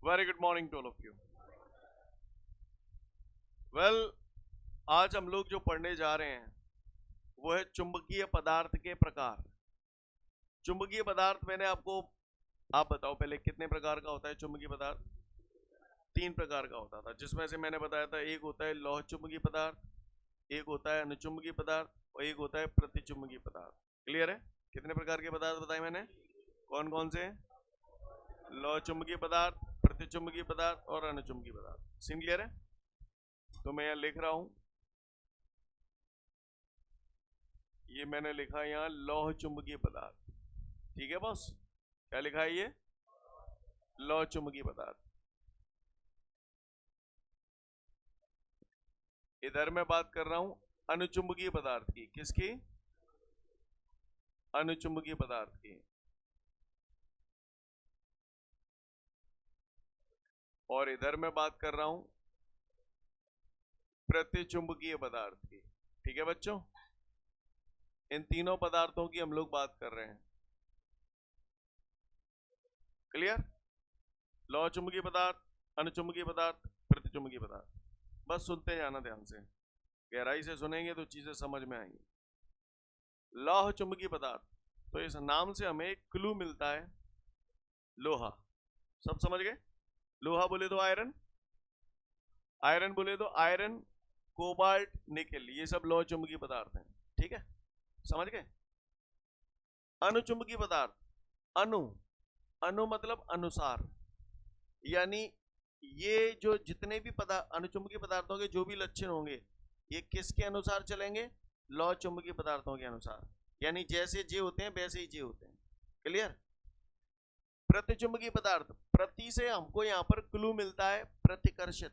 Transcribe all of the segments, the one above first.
Very good morning to all of you. Well, आज हम लोग जो पढ़ने जा रहे हैं वो है चुंबकीय पदार्थ के प्रकार। चुंबकीय पदार्थ मैंने आपको, आप बताओ पहले कितने प्रकार का होता है चुंबकीय पदार्थ? 3 प्रकार का होता था, जिसमें से मैंने बताया था एक होता है लौह चुंबकीय पदार्थ, एक होता है अनुचुंबकीय पदार्थ और एक होता है प्रतिचुंबकीय पदार्थ। क्लियर है? कितने प्रकार के पदार्थ बताए मैंने? कौन कौन से? लौह चुंबकीय पदार्थ, प्रतिचुंबकीय पदार्थ और अनुचुंबकीय पदार्थ। सीन क्लियर है? तो मैं यहाँ लिख रहा हूं, ये मैंने लिखा यहाँ लौह चुंबकीय पदार्थ। ठीक है बॉस? क्या लिखा है ये? लौह चुंबकीय पदार्थ। इधर मैं बात कर रहा हूं अनुचुंबकीय पदार्थ की। किसकी? अनुचुंबकीय पदार्थ की। और इधर मैं बात कर रहा हूं प्रतिचुंबकीय पदार्थ की। ठीक है बच्चों? इन तीनों पदार्थों की हम लोग बात कर रहे हैं। क्लियर? लौह चुंबकीय पदार्थ, अनुचुंबकीय पदार्थ, प्रतिचुंबकीय पदार्थ। बस सुनते जाना ध्यान से, गहराई से सुनेंगे तो चीजें समझ में आएंगी। लौह चुंबकीय पदार्थ, तो इस नाम से हमें एक क्लू मिलता है, लोहा। सब समझ गए? लोहा बोले तो आयरन, आयरन बोले तो आयरन, कोबाल्ट, निकेल, ये सब लौह चुंबकीय पदार्थ हैं। ठीक है? समझ गए? अनुचुंबकीय पदार्थ, अणु, अणु मतलब अनुसार, यानी ये जो जितने भी पदार्थ अनुचुंबकीय पदार्थों के जो भी लक्षण होंगे ये किसके अनुसार चलेंगे? लौह चुंबकीय पदार्थों के अनुसार, यानी जैसे जे होते हैं वैसे ही जे होते हैं। क्लियर? प्रतिचुंबकीय पदार्थ, प्रति से हमको यहां पर क्लू मिलता है प्रतिकर्षित।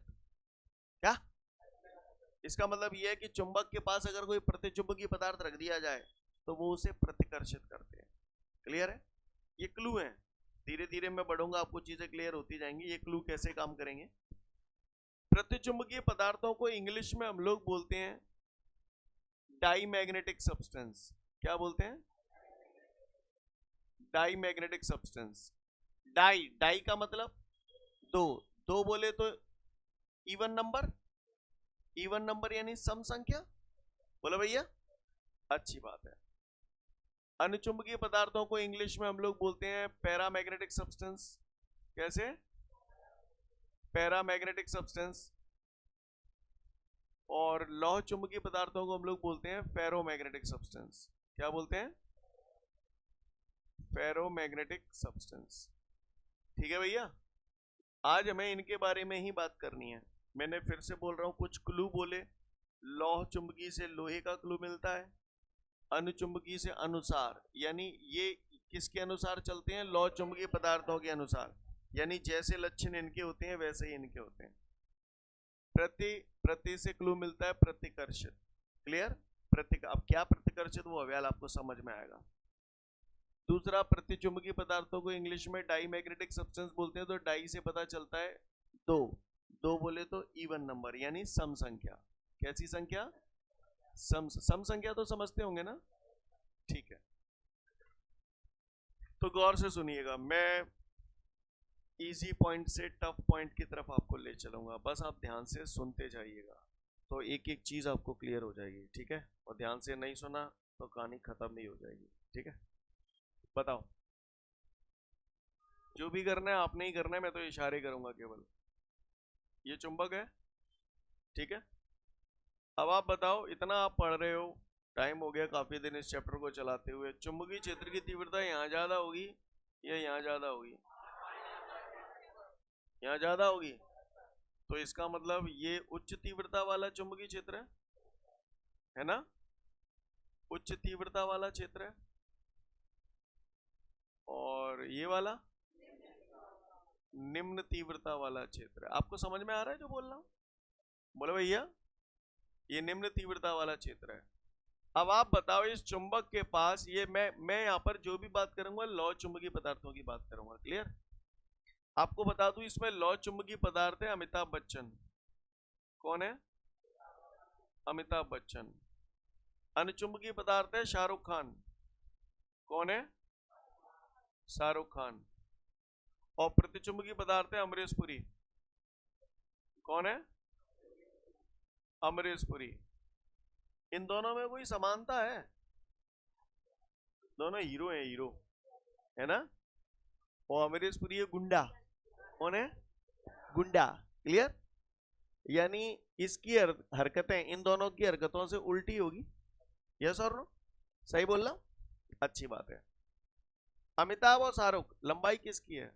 क्या? इसका मतलब यह है कि चुंबक के पास अगर कोई प्रतिचुंबकीय पदार्थ रख दिया जाए तो वो उसे प्रतिकर्षित करते हैं। क्लियर है? ये क्लू है। धीरे धीरे मैं बढ़ूंगा, आपको चीजें क्लियर होती जाएंगी ये क्लू कैसे काम करेंगे। प्रतिचुंबकीय पदार्थों को इंग्लिश में हम लोग बोलते हैं डाईमैग्नेटिक सब्सटेंस। क्या बोलते हैं? Diamagnetic substance. डाई, डाई का मतलब दो, दो बोले तो इवन नंबर, इवन नंबर यानी सम संख्या। बोलो भैया, अच्छी बात है। अनुचुंबकीय पदार्थों को इंग्लिश में हम लोग बोलते हैं पैरामैग्नेटिक सब्सटेंस। कैसे? Paramagnetic substance. और लौह चुंबकीय पदार्थों को हम लोग बोलते हैं फेरोमैग्नेटिक सब्सटेंस। क्या बोलते हैं? Ferromagnetic substance. ठीक है भैया? आज हमें इनके बारे में ही बात करनी है। मैंने फिर से बोल रहा हूं, कुछ क्लू बोले। लौह चुंबकीय से लोहे का क्लू मिलता है, अनुचुंबकीय से अनुसार, यानी ये किसके अनुसार चलते हैं? लौह चुंबकीय पदार्थों के अनुसार, यानी जैसे लक्षण इनके होते हैं वैसे ही इनके होते हैं। प्रति, प्रति से क्लू मिलता है प्रतिकर्षित। क्लियर? अब क्या प्रतिकर्षित वो अव्याल आपको समझ में आएगा। दूसरा, प्रतिचुंबकीय पदार्थों को इंग्लिश में डाईमैग्नेटिक सब्सटेंस बोलते हैं। तो डाई से पता चलता है दो, दो बोले तो इवन नंबर यानी सम संख्या। कैसी संख्या? सम संख्या तो समझते होंगे ना? ठीक है, तो गौर से सुनिएगा, मैं इजी पॉइंट से टफ पॉइंट की तरफ आपको ले चलूंगा, बस आप ध्यान से सुनते जाइएगा तो एक एक चीज आपको क्लियर हो जाएगी। ठीक है? और ध्यान से नहीं सुना तो कहानी खत्म नहीं हो जाएगी। ठीक है? बताओ, जो भी करना है आपने ही करना है, मैं तो इशारे करूंगा केवल। ये चुंबक है, ठीक है? अब आप बताओ, इतना आप पढ़ रहे हो, टाइम हो गया काफी दिन इस चैप्टर को चलाते हुए, चुंबकीय क्षेत्र की तीव्रता यहाँ ज्यादा होगी या यहाँ ज्यादा होगी? यहाँ ज्यादा होगी। तो इसका मतलब ये उच्च तीव्रता वाला चुंबकीय क्षेत्र है ना? उच्च तीव्रता वाला क्षेत्र है। और ये वाला निम्न तीव्रता वाला क्षेत्र है। आपको समझ में आ रहा है जो बोल रहा हूं? बोले भैया, ये निम्न तीव्रता वाला क्षेत्र है। अब आप बताओ, इस चुंबक के पास, ये मैं यहां पर जो भी बात करूंगा लौह चुंबकीय पदार्थों की बात करूंगा। क्लियर? आपको बता दूं, इसमें लौह चुंबकीय पदार्थ है अमिताभ बच्चन। कौन है? अमिताभ बच्चन। अनुचुंबकीय पदार्थ है शाहरुख खान। कौन है? शाहरुख खान। और प्रतिचुंबकीय पदार्थ है अमरीशपुरी। कौन है? अमरीशपुरी। इन दोनों में कोई समानता है? दोनों हीरो हैं, हीरो है ना। और अमरीशपुरी है गुंडा। कौन है? गुंडा। क्लियर? यानी इसकी हरकतें इन दोनों की हरकतों से उल्टी होगी। यस और नो? सही बोल रहा हूं? अच्छी बात है। अमिताभ और शाहरुख, लंबाई किसकी है?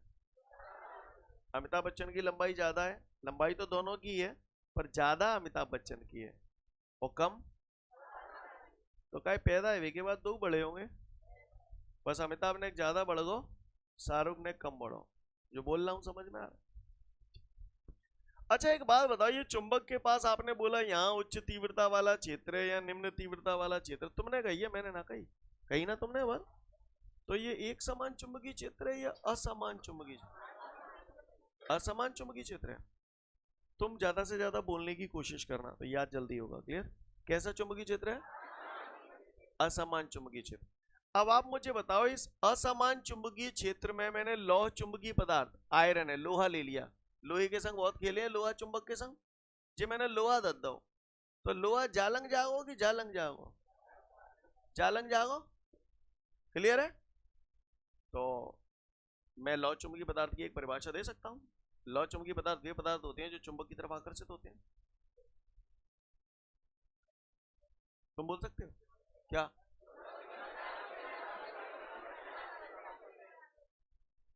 अमिताभ बच्चन की लंबाई ज्यादा है। लंबाई तो दोनों की है, पर ज्यादा अमिताभ बच्चन की है और कम तो क्या पैदा है के बाद दो बड़े होंगे। बस अमिताभ ने ज्यादा बढ़ गो, शाहरुख ने कम बढ़ो। जो बोल रहा हूं समझ में आ रहा? अच्छा एक बात बताओ, ये चुंबक के पास आपने बोला यहाँ उच्च तीव्रता वाला क्षेत्र है या निम्न तीव्रता वाला क्षेत्र, तुमने कही है, मैंने ना कही? कही ना तुमने बार? तो ये एक समान चुंबकीय क्षेत्र है या असमान चुंबकीय? असमान चुंबकीय क्षेत्र है। तुम ज्यादा से ज्यादा बोलने की कोशिश करना तो याद जल्दी होगा। क्लियर? कैसा चुंबकीय क्षेत्र है? असमान चुंबकीय क्षेत्र। अब आप मुझे बताओ, इस असमान चुंबकीय क्षेत्र में मैंने लौह चुंबकीय पदार्थ आयरन है, लोहा ले लिया। लोहे के संग बहुत खेले हैं, लोहा चुंबक के संग। जी मैंने लोहा दे दो, तो लोहा जालंग जागो कि जालंग जागो? जालंग जागो। क्लियर है? तो मैं लौह चुंबकीय पदार्थ की एक परिभाषा दे सकता हूं। लौह चुंबकीय पदार्थ वे पदार्थ होते हैं जो चुंबक की तरफ आकर्षित होते हैं। तुम बोल सकते हो क्या?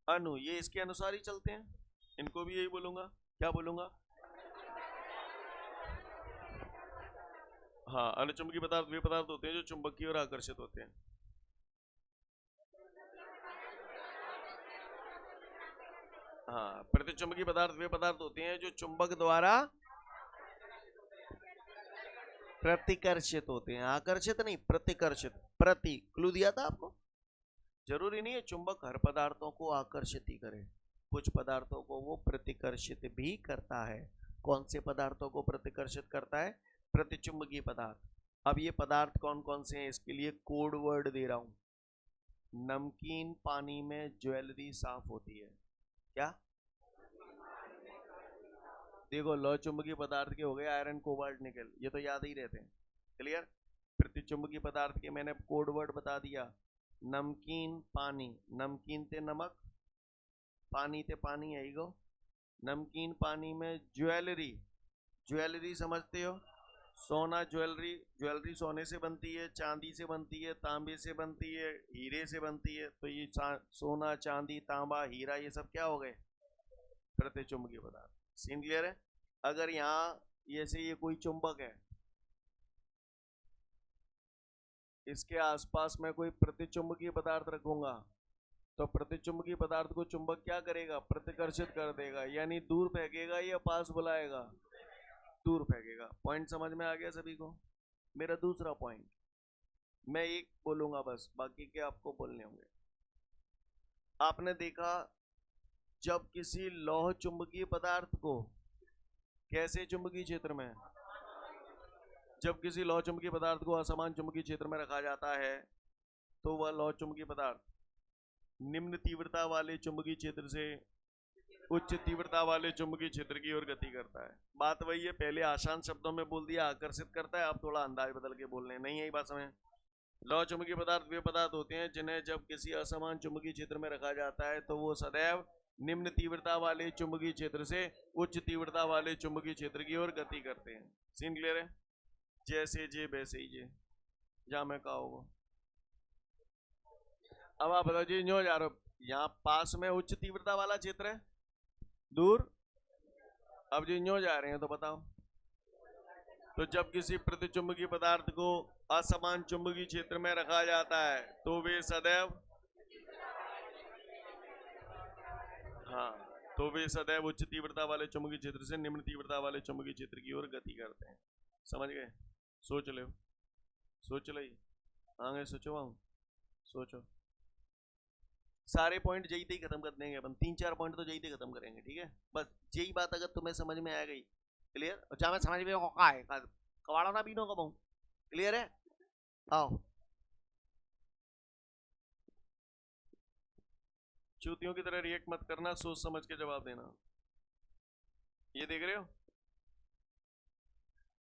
अनु, ये इसके अनुसार ही चलते हैं, इनको भी यही बोलूंगा। क्या बोलूंगा? हाँ, अनुचुंबकीय पदार्थ वे पदार्थ होते हैं जो चुंबक की ओर आकर्षित होते हैं। हाँ, प्रतिचुंबकीय पदार्थ वे पदार्थ होते हैं जो चुंबक द्वारा प्रतिकर्षित होते हैं। आकर्षित नहीं, प्रतिकर्षित। प्रति क्लू दिया था आपको। जरूरी नहीं है चुंबक हर पदार्थों को आकर्षित ही करे, कुछ पदार्थों को वो प्रतिकर्षित भी करता है। कौन से पदार्थों को प्रतिकर्षित करता है? प्रतिचुंबकीय पदार्थ। अब ये पदार्थ कौन कौन से हैं इसके लिए कोड वर्ड दे रहा हूं। नमकीन पानी में ज्वेलरी साफ होती है। क्या? देखो, लौह चुंबकीय पदार्थ के हो गए आयरन, कोबाल्ट, निकल, ये तो याद ही रहते हैं। क्लियर? प्रतिचुंबकीय पदार्थ के मैंने कोड वर्ड बता दिया। नमकीन पानी, नमकीन ते नमक, पानी ते पानी है गो। नमकीन पानी में ज्वेलरी, ज्वेलरी समझते हो? सोना ज्वेलरी, ज्वेलरी सोने से बनती है, चांदी से बनती है, तांबे से बनती है, हीरे से बनती है। तो ये सोना, चांदी, तांबा, हीरा, ये सब क्या हो गए? प्रतिचुंबकीय पदार्थ। सीन क्लियर है? अगर यहाँ जैसे ये कोई चुंबक है, इसके आसपास में कोई प्रतिचुंबकीय पदार्थ रखूंगा, तो प्रतिचुंबकीय पदार्थ को चुंबक क्या करेगा? प्रतिकर्षित कर देगा। यानी दूर फेंकेगा या पास बुलाएगा? दूर फेंकेगा। पॉइंट समझ में आ गया सभी को? मेरा दूसरा पॉइंट, मैं एक बोलूंगा बस, बाकी के आपको बोलने होंगे। आपने देखा जब किसी लौह चुंबकीय पदार्थ को कैसे चुंबकीय क्षेत्र में, जब किसी लौह चुंबकीय पदार्थ को असमान चुंबकीय क्षेत्र में रखा जाता है, तो वह लौह चुंबकीय पदार्थ निम्न तीव्रता वाले चुंबकीय क्षेत्र से उच्च तीव्रता वाले चुंबकीय क्षेत्र की ओर गति करता है। बात वही है, पहले आसान शब्दों में बोल दिया आकर्षित करता है, अब थोड़ा अंदाज बदल के बोलने, नहीं है बात समझ? लौह चुंबकीय पदार्थ वे पदार्थ होते हैं जिन्हें जब किसी असमान चुंबकीय क्षेत्र में रखा जाता है तो वो सदैव निम्न तीव्रता वाले चुंबकीय क्षेत्र से उच्च तीव्रता वाले चुंबकीय क्षेत्र की ओर गति करते हैं। सीन क्लियर है? जैसे जे वैसे ही जे, जहां मैं कहा होगा। अब आप बताओ जी, न्यू जा रहे हो, यहाँ पास में उच्च तीव्रता वाला क्षेत्र है, दूर। अब जी न्यू जा रहे हैं तो बताओ, तो जब किसी प्रतिचुंबकीय पदार्थ को असमान चुंबकीय क्षेत्र में रखा जाता है तो वे सदैव, हाँ, तो वे सदैव उच्च तीव्रता वाले चुंबकीय क्षेत्र से निम्न तीव्रता वाले चुंबकीय क्षेत्र की ओर गति करते हैं। समझ गए? सोच लो, सोच लो, आगे सोचो, सोचो। सारे पॉइंट जई ही खत्म कर देंगे अपन, 3-4 पॉइंट तो जई खत्म करेंगे, ठीक है? बस यही बात अगर तुम्हें समझ में आ गई, क्लियर? जहाँ मैं समझ में है कवाड़ो ना बीनो कब, क्लियर है? आओ चूतियों की तरह रिएक्ट मत करना, सोच समझ के जवाब देना। ये देख रहे हो,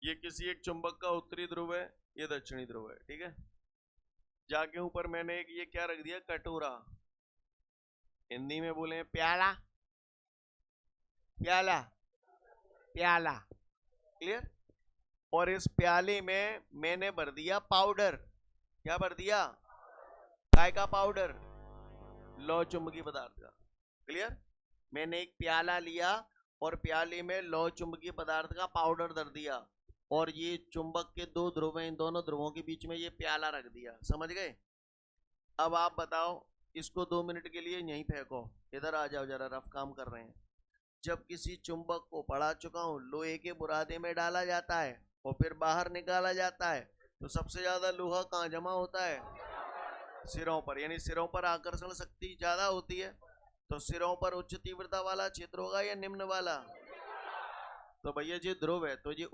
ये किसी एक चुंबक का उत्तरी ध्रुव है, ये दक्षिणी ध्रुव है, ठीक है। जाके ऊपर मैंने एक ये क्या रख दिया, कटोरा, हिंदी में बोले प्याला, प्याला, प्याला, क्लियर। और इस प्याले में मैंने भर दिया पाउडर, क्या भर दिया, काय का पाउडर, लौह चुंबकीय पदार्थ का, क्लियर। मैंने एक प्याला लिया और प्याले में लौह चुंबकीय पदार्थ का पाउडर धर दिया, और ये चुंबक के दो ध्रुव हैं, इन दोनों ध्रुवों के बीच में ये प्याला रख दिया, समझ गए। अब आप बताओ, इसको 2 मिनट के लिए यहीं फेंको, इधर आ जाओ जरा, रफ काम कर रहे हैं। जब किसी चुंबक को पढ़ा चुका हूं, लोहे के बुरादे में डाला जाता है और फिर बाहर निकाला जाता है, तो सबसे ज्यादा लोहा कहाँ जमा होता है, सिरों पर, यानी सिरों पर आकर्षण शक्ति ज्यादा होती है। तो सिरों पर उच्च तीव्रता वाला क्षेत्र होगा या निम्न वाला, तो भैया ये ध्रुव है तो ये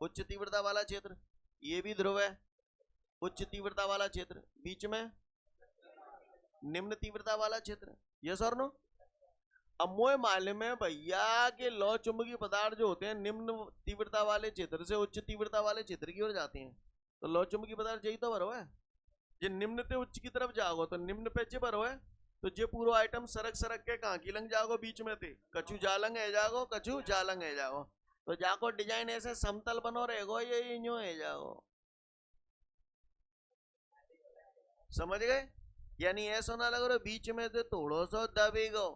उच्च तीव्रता वाला क्षेत्र, ये भी ध्रुव है, उच्च तीव्रता वाला क्षेत्र, बीच में निम्न तीव्रता वाला क्षेत्र, यस और नो। अब मोए मालूम है भैया के लौह चुंबकीय पदार्थ जो होते हैं निम्न तीव्रता वाले क्षेत्र से उच्च तीव्रता वाले क्षेत्र की ओर जाते हैं, तो लौह चुंबकीय पदार्थ यही तो भरो है। ये निम्न से उच्च की तरफ जाओगे तो निम्न पे जे भरो है, तो जे पूरा आइटम सरक सरक के कहाँ की लंग जाओगे, बीच में थे कछु जालंग है जागो, कछु जालंग है जागो, तो जाको डिजाइन ऐसे समतल बनो रहेगो, ये यूं है जाओ, समझ गए। यानी ऐसा ना लग रहा बीच में से थोड़ो सो दबेगो,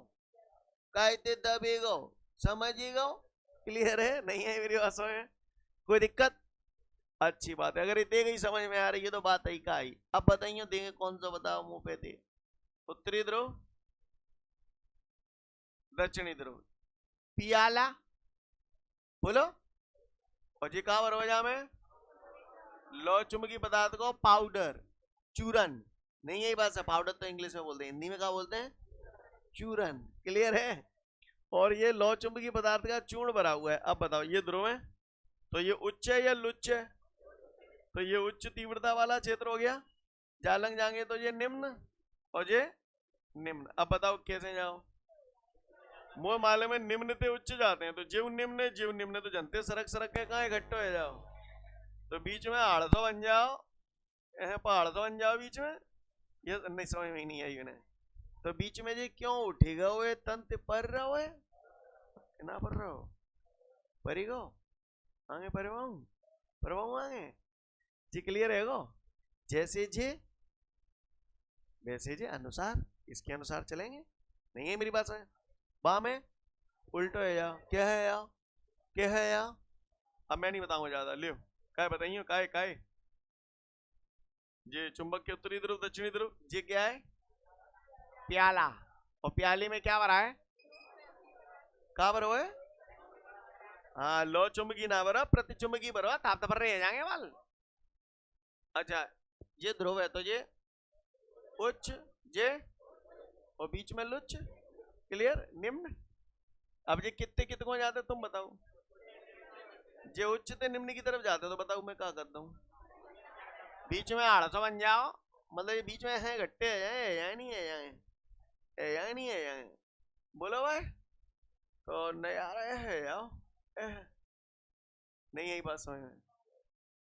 कहते दबेगो, समझिएगा, क्लियर है, नहीं है मेरी भाषा में कोई दिक्कत, अच्छी बात है। अगर इतने ही समझ में आ रही है तो बात ही का आई। अब बताइए देंगे कौन सा, बताओ मुंह पे थे, उत्तरी ध्रुव, दक्षिणी ध्रुव, पियाला, बोलो, और जी कहा वरवजा में लौह चुंबकीय पदार्थ को पाउडर, चूरन, नहीं यही बात है, पाउडर तो इंग्लिश में बोलते हैं, हिंदी में क्या बोलते हैं, चूरन, क्लियर है। और ये लौह चुंबकीय पदार्थ का चूर्ण भरा हुआ है। अब बताओ ये ध्रुव है, तो ये उच्च है या लुच्च है, तो ये उच्च तीव्रता वाला क्षेत्र हो गया, जालंग जाएंगे तो ये निम्न और ये निम्न। अब बताओ कैसे जाओ, मोह माले में निम्न से उच्च जाते हैं, तो जीव निम्न तो जनते सरक सरक के कहाँ इकट्ठे हो जाओ, तो बीच में आड़सो बन जाओ, पहाड़ तो बन जाओ बीच में, ये नहीं समझ में नहीं आई उन्हें। तो बीच में जी क्यों उठेगा वो तंत्र पर रहो है ना, पर रहो परी गो आगे परवाऊं आगे जी, क्लियर है गो, जैसे जे वैसे जे अनुसार, इसके अनुसार चलेंगे, नहीं है मेरी बात है। बा में उल्टो है या क्या है या क्या है या, अब मैं नहीं बताऊंगा ज्यादा, लियो काय बताइए, काय ये चुंबक के उत्तरी ध्रुव दक्षिणी ध्रुव, ये क्या है, प्याला, और प्याले में क्या भरा है, क्या भरो है, हाँ लो चुंबकी ना भरो, प्रति चुंबकी भरो, ताप तो भर रहे जाएंगे वाल। अच्छा ये ध्रुव है तो ये उच्च, ये और बीच में लुच्च, क्लियर, निम्न। अब ये कितने कितने को जाते तुम बताओ, जे उच्च से निम्न की तरफ जाते तो बताओ मैं क्या करता हूँ, बीच में 800 बन जाओ, मतलब ये बीच में है घट्टे है जाए या नहीं है जाए, या नहीं है जाए, बोलो भाई, तो नहीं आ रहा है याओ, नहीं यही बात समझ में,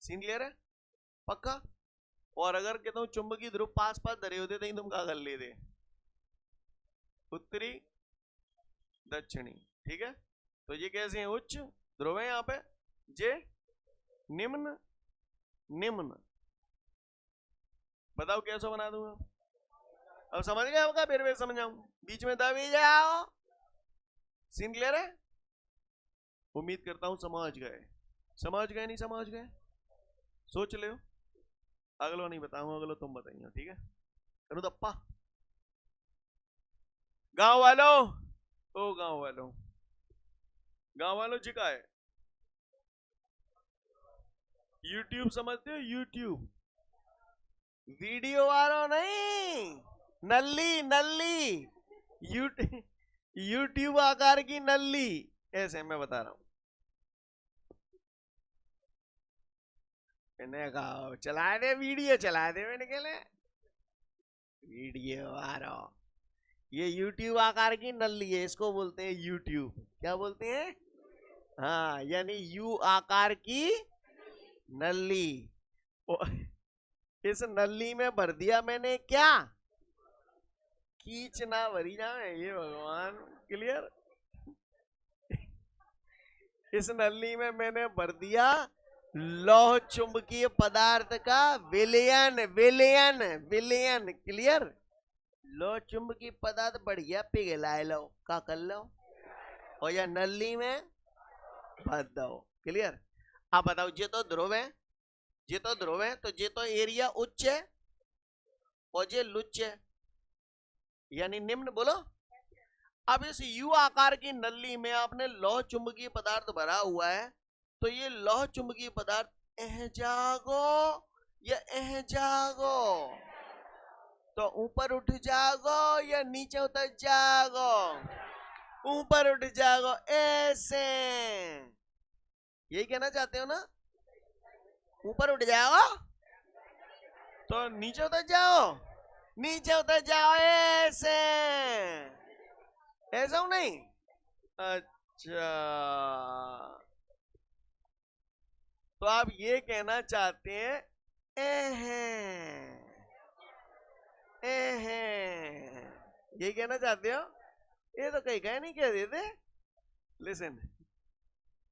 सीन क्लियर है पक्का। और अगर कहता हूँ चुंबकीय ध्रुव पास पास धरे होते तो तुम क्या कर लेते, उत्तरी दक्षिणी, ठीक है। तो ये कैसे हैं, उच्च ध्रुव है यहाँ पे, जे निम्न निम्न, बताओ कैसे बना दूंगा, अब समझ गए होगा, फिर समझाऊं, बीच में दबी जाओ, सीन क्लियर है। उम्मीद करता हूं समझ गए नहीं समझ गए, सोच ले, अगलो नहीं बताऊंगा, अगलो तुम बताइए, ठीक है। करूं दप्पा, गांव वालों, ओ गांव वालों जी का है, यूट्यूब समझते हो, यूट्यूब वीडियो वालों नहीं, नल्ली यूट्यूब आकार की नल्ली, ऐसे मैं बता रहा हूं, मैंने कहा चला दे वीडियो, चला दे, मैंने कहले वीडियो वालों, ये यूट्यूब आकार की नली है, इसको बोलते हैं यूट्यूब। क्या बोलते हैं? हाँ, यानी यू आकार की नली। इस नली में भर दिया मैंने क्या? कीचना भरी जाए ये भगवान। क्लियर? इस नली में मैंने भर दिया लौह चुंबकीय पदार्थ का विलयन। विलयन विलयन। क्लियर? लौह चुंबकीय पदार्थ बढ़िया पिघला लो, का कर लो, और या नली में भर दो। क्लियर? आप बताओ, ये तो ध्रुव है, ये तो ध्रुव है, तो ये तो एरिया उच्च है और ये लुच्च है, यानी निम्न। बोलो। अब इस यू आकार की नली में आपने लौह चुंबकीय पदार्थ भरा हुआ है, तो ये लौह चुंबकीय पदार्थ जागो या जागो, तो ऊपर उठ जागो या नीचे उतर जागो? ऊपर उठ जागो। ऐसे यही कहना चाहते हो ना? ऊपर उठ जाओ तो नीचे उतर जाओ, नीचे उतर जाओ। ऐसे ऐसा हूं नहीं? अच्छा, तो आप ये कहना चाहते हैं ये कहना चाहते हो? ये तो कहीं कह नहीं कह देते। लिसन,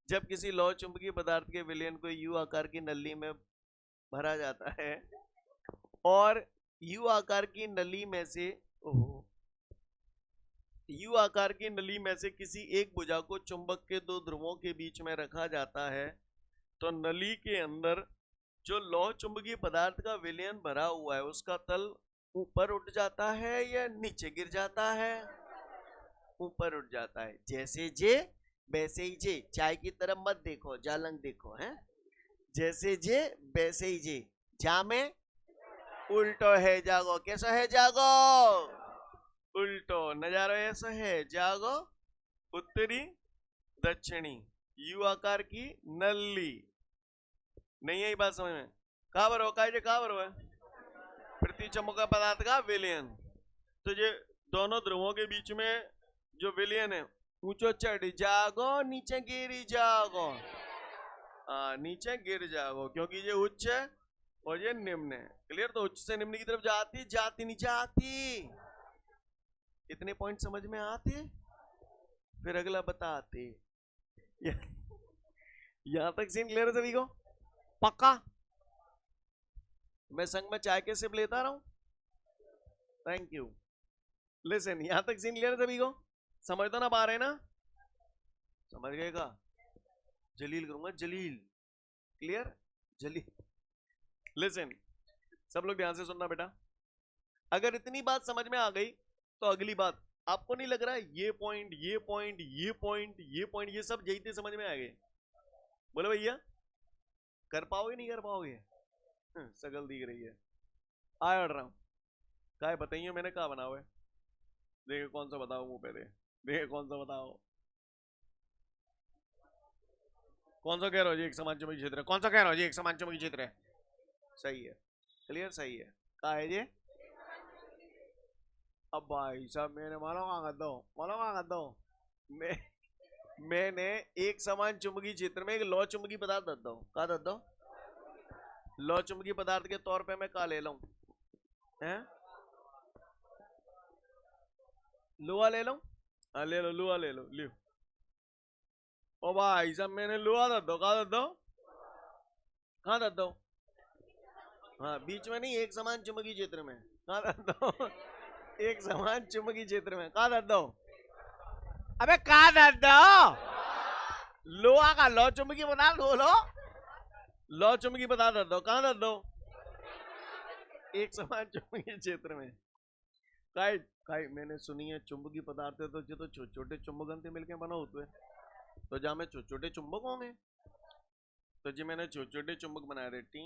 जब किसी लौह चुंबकीय पदार्थ के विलयन को यू आकार की नली में भरा जाता है और यू आकार की नली में से यू आकार की नली में से किसी एक भुजा को चुंबक के दो ध्रुवों के बीच में रखा जाता है, तो नली के अंदर जो लौह चुंबकीय पदार्थ का विलयन भरा हुआ है उसका तल ऊपर उठ जाता है या नीचे गिर जाता है? ऊपर उठ जाता है। जैसे जे वैसे ही जे। चाय की तरफ मत देखो, जालंग देखो। है जैसे जे वैसे ही जे। जा में उल्टो है जागो। कैसा है जागो? उल्टो। नजारा ऐसा है जागो। उत्तरी दक्षिणी यू आकार की नली। नहीं है बात समझ में? कहां पर हो? कहां पर हो? पृथ्वी चुंबकीय पदार्थ का विलयन। तो ये दोनों ध्रुवों के बीच में जो विलयन है, ऊंचो चढ़ जागो नीचे गिर जागो। नीचे गिर जागो, क्योंकि ये उच्च है और ये निम्न है। क्लियर? तो उच्च से निम्न की तरफ जाती जाती नहीं जाती। इतने पॉइंट समझ में आते? फिर अगला बताते। यहां तक सीन क्लियर है सभी को? पक्का? मैं संग में चाय के सिप लेता रहा हूं। Thank you. लिसन, यहां तक सीन क्लियर है सभी को? समझ तो ना पा रहे ना? समझ गए का? जलील करूंगा, जलील। क्लियर? जलील। लिसन, सब लोग ध्यान से सुनना बेटा। अगर इतनी बात समझ में आ गई तो अगली बात, आपको नहीं लग रहा है ये पॉइंट ये पॉइंट ये पॉइंट ये पॉइंट ये सब यही थे समझ में आ गए? बोलो भैया, कर पाओगे नहीं कर पाओगे? सकल दिख रही है। आ रहा हूं। क्या बताइए मैंने कहा बना हुआ है? देखो कौन सा बताओ मुंह पे दे। देखो कौन सा बताओ। कौन सा कह रहा हो जी? एक समान चुंबकीय क्षेत्र। कौन सा कह रहा हो जी? एक समान चुंबकीय क्षेत्र है। सही है। क्लियर? सही है। कहा है ये? अब भाई साहब मैंने मानो कहाँ कर दो, मानो कहाँ कर दो। मैंने एक समान चुंबकीय क्षेत्र में एक लौह चुंबकीय पदार्थ दे दो। कहा दे दो? लौह चुंबकीय पदार्थ के तौर पे मैं कहा ले लूं? लोहा ले लो। ले लो लोहा ले लो। लियो। ओ भाई साहब मैंने लोहा दे दो। कहा दे दो? कहाँ दे दो? हाँ, बीच में नहीं, एक समान चुंबकीय क्षेत्र में। कहाँ दे दो? एक समान चुंबकीय क्षेत्र में। कहाँ दे दो? अबे कहाँ दे दो? लोहा का लौह चुंबकीय पदार्थ बोलो। लौह चुंबकीय पदार्थ दे दो। कहाँ दे दो? एक समान चुंबकीय क्षेत्र में। काय मैंने सुनी है चुंबकीय पदार्थ है तो जो तो छोटे छोटे चुंबकन से मिलके बना होते हैं, तो जहां में छोटे छोटे चुंबक होंगे, तो जी मैंने छोटे छोटे चुंबक बनाए थे। T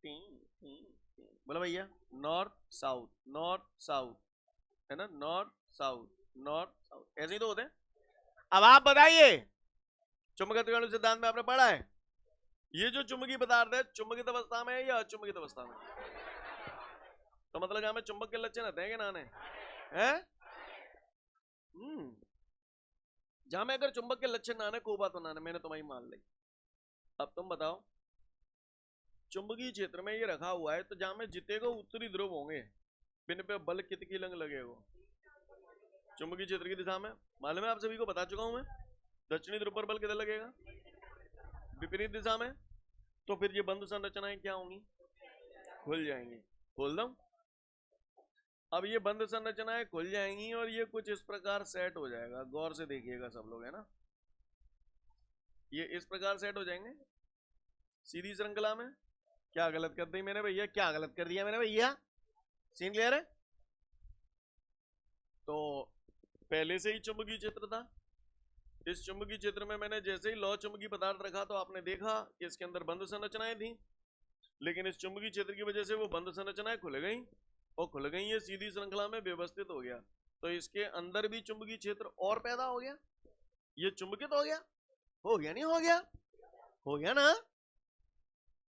T T T. बोला भैया नॉर्थ साउथ, नॉर्थ साउथ है ना? नॉर्थ साउथ, नॉर्थ साउथ, ऐसे ही तो होते हैं। अब आप बताइए, चुंबकत्व सिद्धांत में आपने पढ़ा है ये जो चुंबकीय पदार्थ है चुंबकित अवस्था में है या अचुंबकित अवस्था में? तो मतलब जहां में चुंबक के लक्षण रहते हैं कि ना हैं? जहां में अगर चुंबक के लक्षण ना आने, को बात ना आने, मैंने तुम्हारी मान ली। अब तुम बताओ, चुंबकीय क्षेत्र में ये रखा हुआ है, तो जहां में जितेगा उत्तरी ध्रुव होंगे, पिन पे बल कितनी लंग लगेगा? चुंबकीय क्षेत्र की दिशा में मालूम है, आप सभी को बता चुका हूं मैं। दक्षिणी ध्रुव पर बल किधर लगेगा? विपरीत दिशा में। तो फिर ये बंद संरचनाएं क्या होंगी? खुल जाएंगी। खोल दो। अब ये बंद संरचनाएं खुल जाएंगी और ये कुछ इस प्रकार सेट हो जाएगा। गौर से देखिएगा सब लोग, है ना। ये इस प्रकार सेट हो जाएंगे सीधी श्रृंखला में। क्या गलत कर दी मैंने भैया? क्या गलत कर दिया मैंने भैया? सीन क्लियर है? तो पहले से ही चुंबकीय क्षेत्र था। इस चुंबकीय क्षेत्र में मैंने जैसे ही लौह चुंबकीय पदार्थ रखा तो आपने देखा कि इसके अंदर बंद संरचनाएं थी, लेकिन इस चुंबकीय क्षेत्र की वजह से वो बंद संरचनाएं खुल गई, और खुल गई ये सीधी श्रृंखला में व्यवस्थित हो गया। तो इसके अंदर भी चुंबकीय क्षेत्र और पैदा हो गया। ये चुंबकित हो गया। हो गया नहीं हो गया? हो गया ना।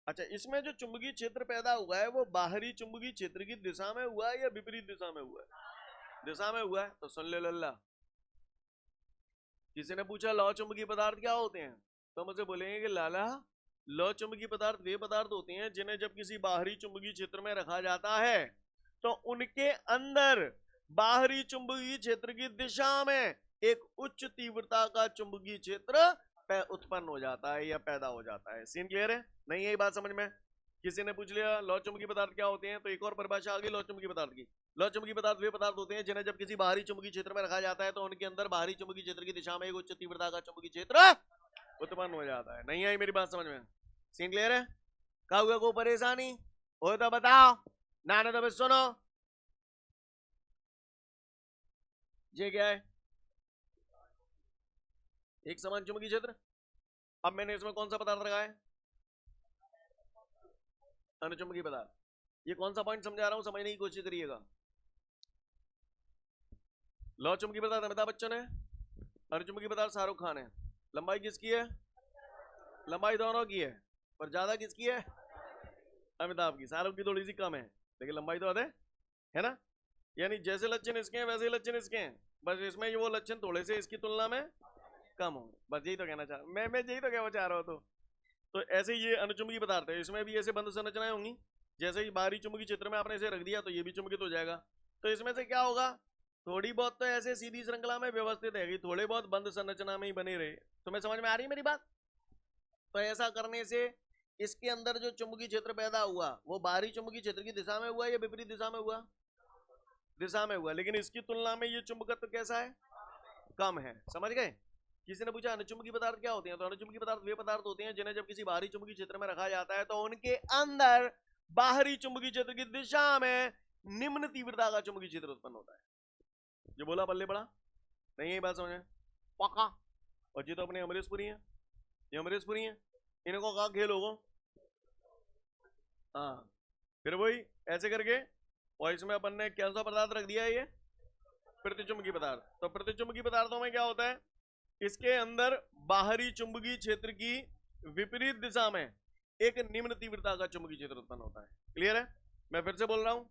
अच्छा, इसमें जो चुंबकीय क्षेत्र पैदा हुआ है वो बाहरी चुंबकीय क्षेत्र की दिशा में हुआ है या विपरीत दिशा में हुआ है? दिशा में हुआ है। तो सुन ले लल्ला, किसी ने पूछा लौह चुंबकीय पदार्थ क्या होते हैं, तो मुझे बोलेंगे कि लाला, लौह चुंबकीय पदार्थ वे पदार्थ होते हैं जिन्हें जब किसी बाहरी चुंबकीय क्षेत्र में रखा जाता है तो उनके अंदर बाहरी चुंबकीय क्षेत्र की दिशा में एक उच्च तीव्रता का चुंबकीय क्षेत्र उत्पन्न हो जाता है या पैदा हो जाता है। सीन क्लियर है? नहीं यही बात समझ में? किसी ने पूछ लिया लौह चुंबकीय पदार्थ क्या होते हैं, तो एक और परिभाषा आ गई लौह चुंबकीय पदार्थ की। लौह चुंबकीय पदार्थ वे पदार्थ होते हैं जिन्हें जब किसी बाहरी चुंबकीय क्षेत्र में रखा जाता है तो उनके अंदर बाहरी चुंबकीय क्षेत्र की दिशा में एक उच्च तीव्रता का चुंबकीय क्षेत्र उत्पन्न हो जाता है। नहीं आई मेरी बात समझ में? सीन क्लियर है? क्या हुआ, कोई परेशानी हो तो बताओ, ना तो बस सुनो। ये क्या है? एक समान चुंबकीय क्षेत्र। अब मैंने इसमें कौन सा पदार्थ रखा है? अनुचुंबकीय पदार्थ। ये कौन सा पॉइंट समझा रहा हूं, समझने की कोशिश करिएगा। लौह चुंबकीय पदार्थ अमिताभ बच्चन है, अनुचुंबकीय पदार्थ शाहरुख खान है। लंबाई किसकी है? लंबाई दोनों की है, पर ज्यादा किसकी है? अमिताभ की। शाहरुख की थोड़ी सी कम है, लेकिन लंबाई तो है ना। यानी जैसे लक्षण इसके हैं वैसे लक्षण इसके हैं, बस इसमें ये वो लक्षण थोड़े से इसकी तुलना में कम होंगे। बस यही तो कहना चाह मैं यही तो कहना चाह रहा हूँ। तो ऐसे ये अनुचुंबकीय पदार्थ है, इसमें भी ऐसे बंद संरचनाएं होंगी। जैसे ही बाहरी चुंबकीय क्षेत्र में आपने इसे रख दिया तो ये भी चुंबकित हो जाएगा। तो इसमें से क्या होगा, थोड़ी बहुत तो ऐसे सीधी श्रृंखला में व्यवस्थित रहेगी, थोड़े बहुत बंद संरचना में ही बने रहे। तुम्हें समझ में आ रही है मेरी बात? तो ऐसा करने से इसके अंदर जो चुंबकीय क्षेत्र पैदा हुआ वो बाहरी चुंबकीय क्षेत्र की दिशा में हुआ या विपरीत दिशा में हुआ? दिशा में हुआ, लेकिन इसकी तुलना में ये चुंबकत्व कैसा है? कम है। समझ गए? किसी ने पूछा अनुचुंबकीय पदार्थ क्या होते हैं, तो अनुचुंबकीय पदार्थ वे पदार्थ होते हैं जिन्हें जब किसी बाहरी चुंबकीय क्षेत्र में रखा जाता है तो उनके अंदर बाहरी चुंबकीय क्षेत्र की दिशा में निम्न तीव्रता का चुंबकीय क्षेत्र उत्पन्न होता है। जो बोला पल्ले पड़ा? नहीं यही बात समझे? पक्का? और ये तो अपने अमरीशपुरी है, ये अमरीशपुरी है, इनको कहा खेल होगा। हाँ, फिर वही ऐसे करके, और इसमें अपन ने कैसा पदार्थ रख दिया है, ये प्रतिचुंबकीय पदार्थ। तो प्रतिचुंबकीय पदार्थों में क्या होता है, इसके अंदर बाहरी चुंबकीय क्षेत्र की विपरीत दिशा में एक निम्न तीव्रता का चुंबकीय क्षेत्र उत्पन्न होता है। क्लियर है? मैं फिर से बोल रहा हूं,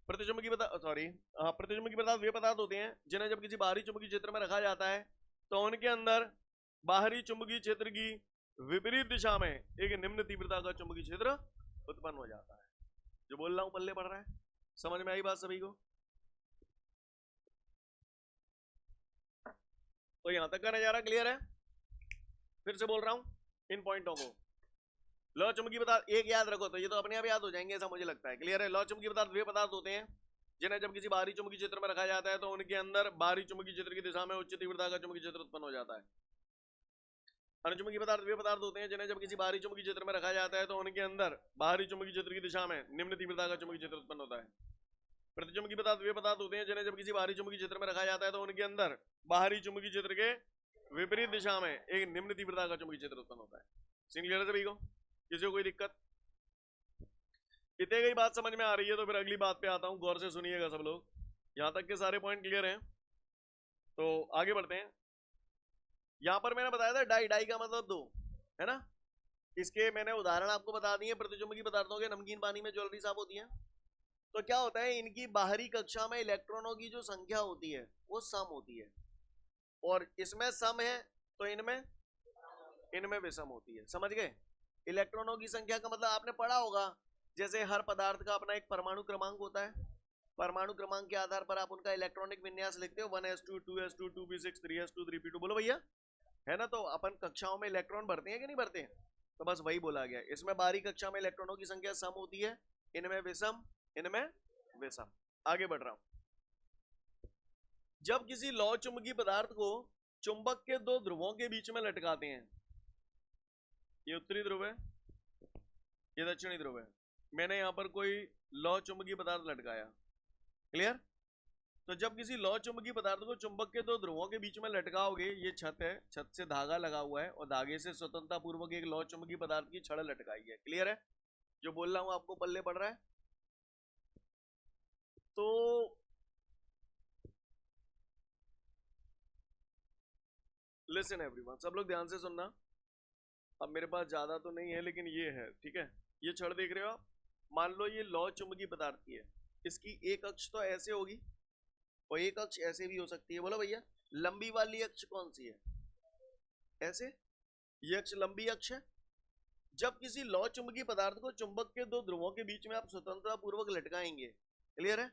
प्रतिचुंबकीय पदार्थ प्रतिचुंबकीय पदार्थ वे पदार्थ होते हैं जिन्हें जब किसी बाहरी चुंबकीय क्षेत्र में रखा जाता है तो उनके अंदर बाहरी चुंबकीय क्षेत्र की विपरीत दिशा में एक निम्न तीव्रता का चुंबकीय क्षेत्र उत्पन्न हो जाता है। जो बोल रहा हूं पल्ले पड़ रहा है? समझ में आई बात सभी को? तो यहां तक का नजारा क्लियर है? फिर से बोल रहा हूं इन पॉइंटों को। लौह चुंबकीय पदार्थ एक याद रखो, तो ये तो अपने आप याद हो जाएंगे ऐसा मुझे लगता है। क्लियर है? लौह चुंबकीय पदार्थ वे पदार्थ होते हैं जिन्हें जब किसी बाहरी चुंबकीय क्षेत्र में रखा जाता है तो उनके अंदर बाहरी चुंबकीय क्षेत्र की दिशा में उच्च तीव्रता का चुंबकीय क्षेत्र उत्पन्न हो जाता है। अनुचुंबकीय पदार्थ वे पदार्थ होते हैं जिन्हें जब किसी बाहरी चुंबकीय क्षेत्र में रखा जाता है तो उनके अंदर बाहरी चुंबकीय क्षेत्र की दिशा में निम्न तीव्रता का चुंबकीय क्षेत्र उत्पन्न होता है। प्रतिचुंबकीय पदार्थ वे पदार्थ होते हैं जिन्हें जब किसी बाहरी चुंबकीय क्षेत्र में रखा जाता है तो उनके अंदर बाहरी चुंबकीय क्षेत्र के विपरीत दिशा में एक निम्न तीव्रता का चुंबकीय क्षेत्र उत्पन्न होता है। सीन क्लियर है सभी को? किसी को कोई दिक्कत? इतने ही बात समझ में आ रही है तो फिर अगली बात पे आता हूं, गौर से सुनिएगा सब लोग। यहां तक के सारे पॉइंट क्लियर हैं, तो आगे बढ़ते हैं। यहां पर मैंने बताया था डाई, डाई का मतलब दो, है ना। इसके मैंने उदाहरण आपको बता दिए। प्रतिचुंबकीय पदार्थों के नमकीन पानी में ज्वेलरी साफ होती है, तो क्या होता है, इनकी बाहरी कक्षा में इलेक्ट्रॉनों की जो संख्या होती है वो सम होती है, और इसमें सम है तो इनमें इनमें विषम होती है। समझ गए? इलेक्ट्रॉनों की संख्या का मतलब आपने पढ़ा होगा, जैसे हर पदार्थ का अपना एक परमाणु क्रमांक होता है, परमाणु क्रमांक के आधार पर आप उनका इलेक्ट्रॉनिक विन्यास लिखते हो, 1s2 2s2 2p6 3s2 3p2। बोलो भैया, है ना? तो अपन कक्षाओं में इलेक्ट्रॉन भरते हैं कि नहीं भरते हैं? तो बस वही बोला गया, इसमें बाहरी कक्षा में इलेक्ट्रॉनों की संख्या सम होती है, इनमें विषम, इनमें विषम। आगे बढ़ रहा हूं। जब किसी लौह चुंबकीय पदार्थ को चुंबक के दो ध्रुवों के बीच में लटकाते हैं, ये उत्तरी ध्रुव है, ये दक्षिणी ध्रुव है, मैंने यहां पर कोई लौह चुंबकीय पदार्थ लटकाया, क्लियर? तो जब किसी लौह चुंबकीय पदार्थ को चुंबक के दो ध्रुवों के बीच में लटकाओगे, ये छत है, छत से धागा लगा हुआ है और धागे से स्वतंत्रता पूर्वक एक लौह चुंबकीय पदार्थ की छड़ लटकाई है। क्लियर है? जो बोल रहा हूं आपको पल्ले पड़ रहा है? तो लिसन एवरीवन, सब लोग ध्यान से सुनना। अब मेरे पास ज्यादा तो नहीं है लेकिन ये है, ठीक है? ये छड़ देख रहे हो आप? मान लो ये लौह चुंबकीय पदार्थ की है, इसकी एक अक्ष तो ऐसे होगी और एक अक्ष ऐसे भी हो सकती है। बोलो भैया, लंबी वाली अक्ष कौन सी है? ऐसे, ये अक्ष लंबी अक्ष है। जब किसी लौह चुंबकीय पदार्थ को चुंबक के दो ध्रुवों के बीच में आप स्वतंत्रता पूर्वक लटकाएंगे, क्लियर है?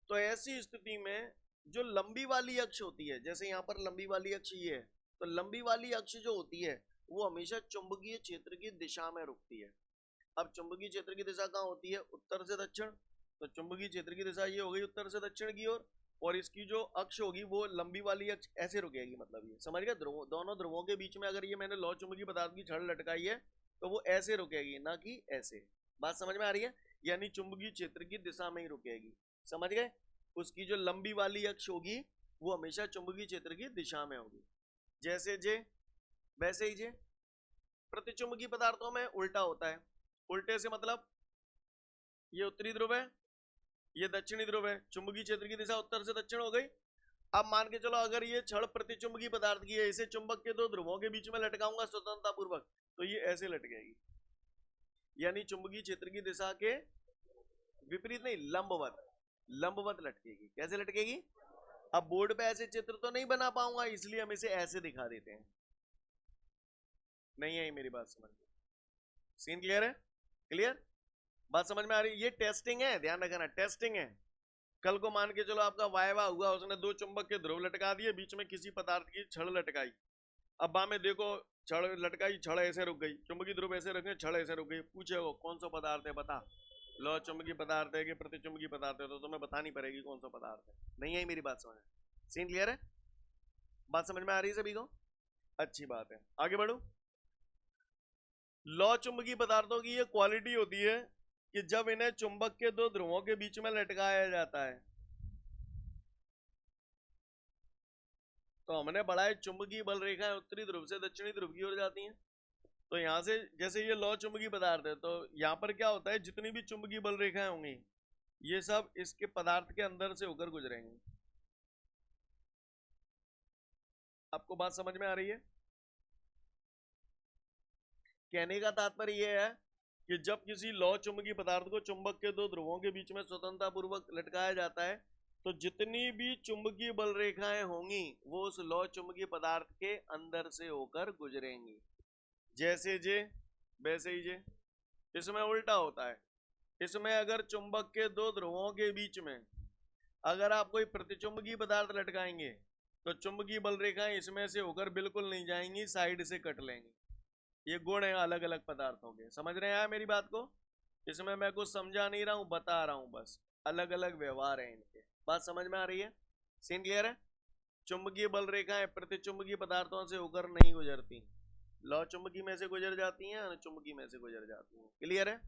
तो ऐसी स्थिति में जो लंबी वाली अक्ष होती है, जैसे यहाँ पर लंबी वाली अक्ष ये है, तो लंबी वाली अक्ष जो होती है वो हमेशा चुंबकीय क्षेत्र की दिशा में रुकती है। अब चुंबकीय क्षेत्र की दिशा कहाँ होती है? उत्तर से दक्षिण। तो चुंबकीय क्षेत्र की दिशा ये हो गई उत्तर से दक्षिण की ओर, और इसकी जो अक्ष होगी वो लंबी वाली अक्ष ऐसे रुकेगी। मतलब ये समझ गए? दोनों ध्रुवों के बीच में अगर ये मैंने लौह चुंबकीय पदार्थ की छड़ लटकाई है तो वो ऐसे रुकेगी, ना कि ऐसे। बात समझ में आ रही है? यानी चुंबकीय क्षेत्र की दिशा में ही रुकेगी। समझ गए? उसकी जो लंबी वाली अक्ष होगी वो हमेशा चुंबकीय क्षेत्र की दिशा में होगी, जैसे जे वैसे ही जे। प्रतिचुंबकीय पदार्थों में उल्टा होता है। उल्टे से मतलब ये उत्तरी ध्रुव है, ये दक्षिणी ध्रुव है, चुंबकीय क्षेत्र की दिशा उत्तर से दक्षिण हो गई। अब मान के चलो अगर ये छड़ प्रतिचुंबकीय पदार्थ की है, इसे चुंबक के दो ध्रुवों के बीच में लटकाऊंगा स्वतंत्रता पूर्वक, तो ये ऐसे लटकेगी, यानी चुंबकीय क्षेत्र की दिशा के विपरीत नहीं, लंबवत, लंबवत लटकेगी। कैसे लटकेगी? अब बोर्ड पे ऐसे चित्र तो नहीं बना पाऊंगा, इसलिए हम इसे ऐसे दिखा देते हैं। नहीं आई मेरी बात समझ में? सीन क्लियर है? क्लियर? बात समझ में आ रही? ये टेस्टिंग है, ध्यान रखना, टेस्टिंग है। कल को मान के चलो आपका वायवा हुआ, उसने दो चुंबक के ध्रुव लटका दिए, बीच में किसी पदार्थ की छड़ लटकाई। अब बा में देखो, छड़ लटकाई, छड़ ऐसे रुक गई, चुंबकीय ध्रुव ऐसे रखे, छड़ ऐसे रुक गई। पूछे वो कौन सा पदार्थ है, बता। लौह चुंबकीय पदार्थ है कि प्रतिचुंबकीय पदार्थ है? तो तुम्हें बतानी पड़ेगी कौन सा पदार्थ है। नहीं आई मेरी बात समझ? सीन क्लियर है? बात समझ में आ रही है सभी को? अच्छी बात है, आगे बढ़ू। लौह चुंबकीय पदार्थों की ये क्वालिटी होती है कि जब इन्हें चुंबक के दो ध्रुवों के बीच में लटकाया जाता है तो हमने बढ़ा है चुंबकीय बल रेखाएं उत्तरी ध्रुव से दक्षिणी ध्रुव की ओर जाती हैं। तो यहां से जैसे ये लौह चुंबकीय पदार्थ है, तो यहां पर क्या होता है, जितनी भी चुंबकीय बल रेखाएं होंगी ये सब इसके पदार्थ के अंदर से होकर गुजरेंगी। आपको बात समझ में आ रही है? कहने का तात्पर्य यह है कि जब किसी लौह चुंबकीय पदार्थ को चुंबक के दो ध्रुवों के बीच में स्वतंत्रता पूर्वक लटकाया जाता है तो जितनी भी चुंबकीय बल रेखाएं होंगी वो उस लौह चुंबकीय पदार्थ के अंदर से होकर गुजरेंगी। जैसे जे वैसे ही जे। इसमें उल्टा होता है, इसमें अगर चुंबक के दो ध्रुवों के बीच में अगर आप कोई प्रतिचुंबकीय पदार्थ लटकाएंगे तो चुंबकीय बल रेखाएं इसमें से होकर बिल्कुल नहीं जाएंगी, साइड से कट लेंगी। ये गुण है अलग अलग पदार्थों के। समझ रहे हैं मेरी बात को? इसमें मैं कुछ समझा नहीं रहा हूं, बता रहा हूं बस, अलग अलग व्यवहार है इनके। बात समझ में आ रही है? सीन क्लियर है? चुंबकीय बल रेखाएं प्रतिचुंबकीय पदार्थों से होकर नहीं गुजरती, लौह चुंबकीय में से गुजर जाती हैं, अनुचुंबकीय में से गुजर जाती हैं। क्लियर है?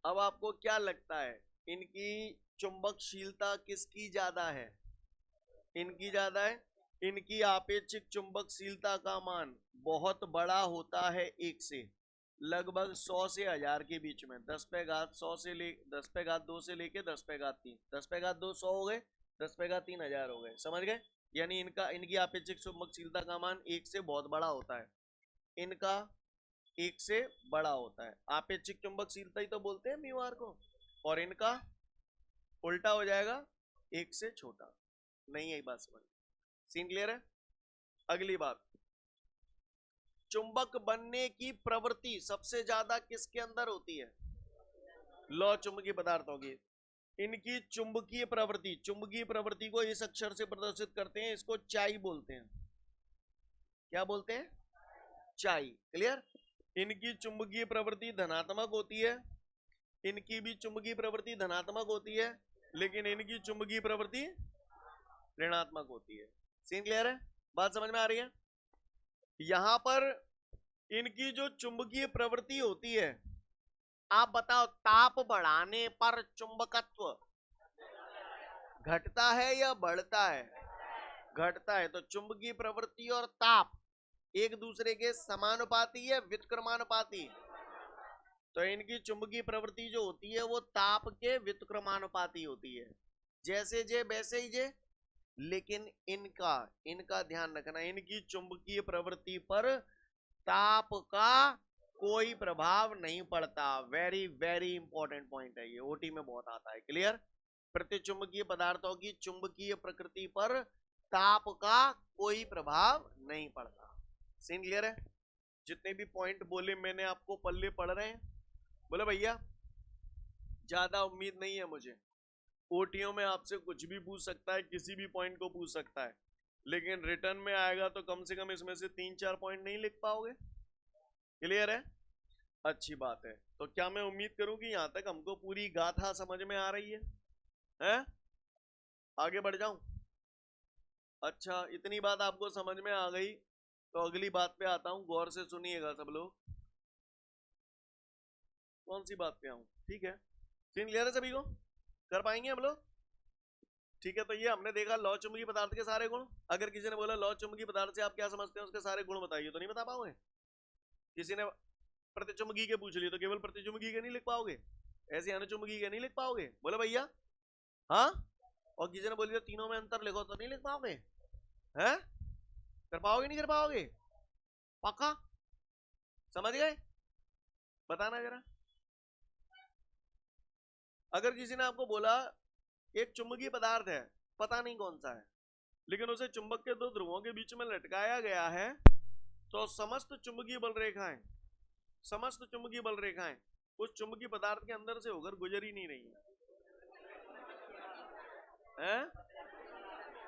अब आपको क्या लगता है इनकी चुंबकशीलता किसकी ज्यादा है? इनकी ज्यादा है। इनकी आपेक्षिक चुंबकशीलता का मान बहुत बड़ा होता है एक से, लगभग 100 से 1000 के बीच में। 10 पे घात 100 से 10 पे घात 2 से लेके 10 पे घात 3, 10 पे घात 2 100 हो गए, 10 पे घात 3 1000 हो गए। समझ गए? यानी इनकी आपेक्षिक चुंबकशीलता का मान एक से बहुत बड़ा होता है, इनका एक से बड़ा होता है। आपेक्षिक चुंबकशीलता ही तो बोलते हैं म्यू आर को। और इनका उल्टा हो जाएगा, 1 से छोटा। नहीं है बात समझ? सीन क्लियर है? अगली बात, चुंबक बनने की प्रवृत्ति सबसे ज्यादा किसके अंदर होती है? लौ चुंबकीय पदार्थों की। इनकी चुंबकीय प्रवृत्ति को इस अक्षर से प्रदर्शित करते हैं, इसको चाई बोलते हैं। क्या बोलते हैं? चाई। क्लियर? इनकी चुंबकीय प्रवृत्ति धनात्मक होती है, इनकी भी चुंबकीय प्रवृत्ति धनात्मक होती है, लेकिन इनकी चुंबकीय प्रवृत्ति ऋणात्मक होती है। सीन क्लियर है? बात समझ में आ रही है? यहां पर इनकी जो चुंबकीय प्रवृत्ति होती है, आप बताओ ताप बढ़ाने पर चुंबकत्व घटता है या बढ़ता है? घटता है। तो चुंबकीय प्रवृत्ति और ताप एक दूसरे के समानुपाती है, व्युत्क्रमानुपाती? तो इनकी चुंबकीय प्रवृत्ति जो होती है वो ताप के व्युत्क्रमानुपाती होती है, जैसे जे वैसे ही जे। लेकिन इनका ध्यान रखना, इनकी चुंबकीय प्रवृत्ति पर ताप का कोई प्रभाव नहीं पड़ता। वेरी वेरी इंपॉर्टेंट पॉइंट है ये, ओटी में बहुत आता है। क्लियर? प्रतिचुंबकीय पदार्थों की चुंबकीय प्रकृति पर ताप का कोई प्रभाव नहीं पड़ता। सीन क्लियर है? जितने भी पॉइंट बोले मैंने आपको पल्ले पढ़ रहे हैं? बोले भैया ज्यादा उम्मीद नहीं है मुझे, ओटीओ में आपसे कुछ भी पूछ सकता है, किसी भी पॉइंट को पूछ सकता है, लेकिन रिटर्न में आएगा तो कम से कम इसमें से 3-4 पॉइंट नहीं लिख पाओगे। क्लियर है? अच्छी बात है। तो क्या मैं उम्मीद करूं कि यहां तक हमको पूरी गाथा समझ में आ रही है? हैं? आगे बढ़ जाऊं? अच्छा, इतनी बात आपको समझ में आ गई तो अगली बात पे आता हूं, गौर से सुनिएगा सब लोग। कौन सी बात पे आऊं? ठीक है, सीन क्लियर है सभी को? कर पाएंगे हम लोग? ठीक है, तो ये हमने देखा लौ चुंबकीय पदार्थ के सारे गुण। अगर किसी ने बोला लौ चुंबकीय पदार्थ से आप क्या समझते हैं, उसके सारे गुण बताइए, तो नहीं बता पाओगे। किसी ने प्रतिचुंबकीय के पूछ लिए तो केवल प्रतिचुंबकीय के नहीं लिख पाओगे, ऐसे अनुचुंबकीय के नहीं लिख पाओगे। बोले भैया हाँ? और किसी ने बोल दिया तीनों में अंतर लिखो, तो नहीं लिख पाओगे? हैं? कर पाओगे नहीं कर पाओगे? पक्का? समझ गए? बताना जरा। अगर किसी ने आपको बोला एक चुंबकीय पदार्थ है, पता नहीं कौन सा है, लेकिन उसे चुंबक के 2 ध्रुवों के बीच में लटकाया गया है, तो समस्त चुंबकीय बल रेखाएं उस चुंबकीय पदार्थ के अंदर से होकर गुजर ही नहीं रही है?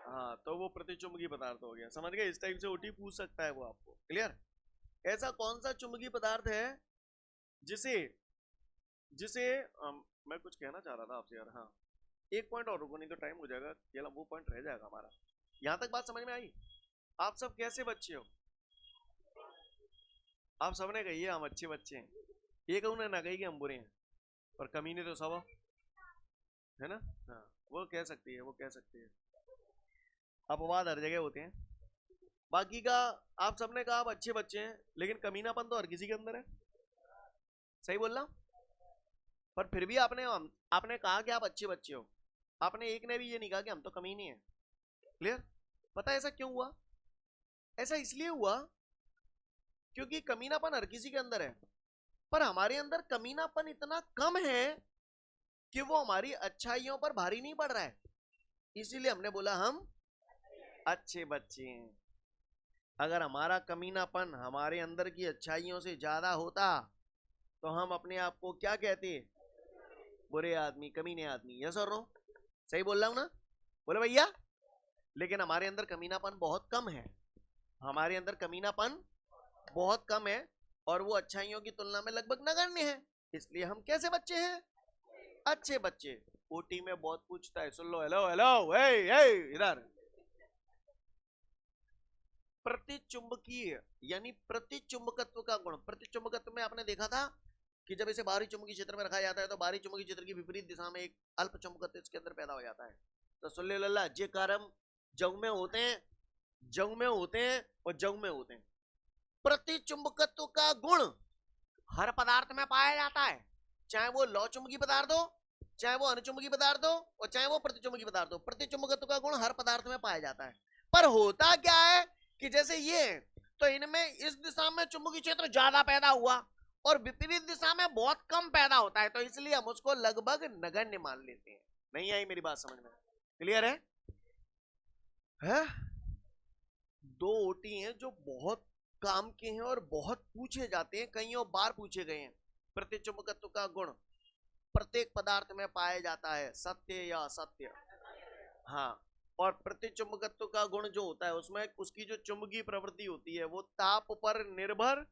हाँ, तो वो प्रतिचुंबकीय पदार्थ हो गया। समझ गए? इस टाइप से ओटी पूछ सकता है वो आपको। क्लियर? ऐसा कौन सा चुंबकीय पदार्थ है जिसे मैं कुछ कहना चाह रहा था आपसे यार। हाँ, एक पॉइंट और रुको, नहीं तो टाइम हो जाएगा, केवल वो पॉइंट रह जाएगा हमारा। यहां तक बात समझ में आई? आप सब कैसे बच्चे हो? आप सबने कही है हम अच्छे बच्चे हैं, ये कहूँ ना कही कि हम बुरे हैं, पर कमीने तो सब है ना। हाँ, वो कह सकती है, अपवाद हर जगह होते हैं। बाकी का आप सबने कहा आप अच्छे बच्चे हैं, लेकिन कमीनापन तो हर किसी के अंदर है। सही बोल रहा? पर फिर भी आपने कहा कि आप अच्छे बच्चे हो, आपने एक ने भी ये नहीं कहा कि हम तो कमीने हैं। क्लियर? पता है ऐसा क्यों हुआ? ऐसा इसलिए हुआ क्योंकि कमीनापन हर किसी के अंदर है, पर हमारे अंदर कमीनापन इतना कम है कि वो हमारी अच्छाइयों पर भारी नहीं पड़ रहा है, इसीलिए हमने बोला हम अच्छे बच्चे हैं। अगर हमारा कमीनापन हमारे अंदर की अच्छाइयों से ज्यादा होता तो हम अपने आप को क्या कहते? बुरे आदमी, कमीने आदमी। यस और नो? सही बोल रहा हूं ना? बोले भैया। लेकिन हमारे अंदर कमीनापन बहुत कम है, और वो अच्छाइयों की तुलना में लगभग नगण्य है, इसलिए हम कैसे बच्चे हैं? अच्छे बच्चे। ओटी में बहुत पूछता है, सुन लो। हेलो हेलो, इधर। प्रतिचुंबकीय यानी प्रतिचुंबकत्व का गुण। प्रतिचुंबकत्व में आपने देखा था कि जब इसे बाहरी चुंबकीय क्षेत्र में रखा जाता है तो बाहरी चुंबकीय क्षेत्र की विपरीत दिशा में एक अल्प चुंबकत्व इसके अंदर पैदा हो जाता है। तो सुन ले लल्ला, जे कारम जंग में होते हैं और जंग में होते हैं। प्रतिचुंबकत्व का गुण हर पदार्थ में पाया जाता है, चाहे वो लौ चुंबकीय पदार्थ हो, चाहे वो अनुचुंबकीय पदार्थ हो, और चाहे वो प्रतिचुंबकीय पदार्थ हो। प्रतिचुंबकत्व का गुण हर पदार्थ में पाया जाता है। पर होता क्या है कि जैसे ये, तो इनमें इस दिशा में चुंबकीय क्षेत्र ज्यादा पैदा हुआ और विपरीत दिशा में बहुत कम पैदा होता है, तो इसलिए हम उसको लगभग नगण्य मान लेते हैं। नहीं आई मेरी बात समझ में? क्लियर है? दो ओटी हैं जो बहुत काम के हैं और बहुत पूछे जाते हैं, कईयों बार पूछे गए हैं। प्रतिचुंबकत्व का गुण प्रत्येक पदार्थ में पाया जाता है, सत्य या असत्य? हाँ। और प्रतिचुंबकत्व का गुण जो होता है उसमें उसकी जो चुंबकीय प्रवृत्ति होती है वो ताप पर निर्भर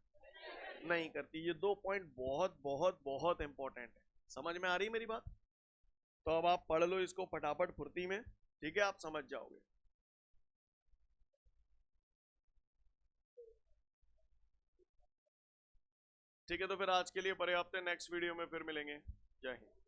नहीं करती। ये दो पॉइंट बहुत बहुत बहुत इंपॉर्टेंट है। समझ में आ रही मेरी बात? तो अब आप पढ़ लो इसको फटाफट फुर्ती में, ठीक है? आप समझ जाओगे। ठीक है, तो फिर आज के लिए पर्याप्त है। नेक्स्ट वीडियो में फिर मिलेंगे। जय हिंद।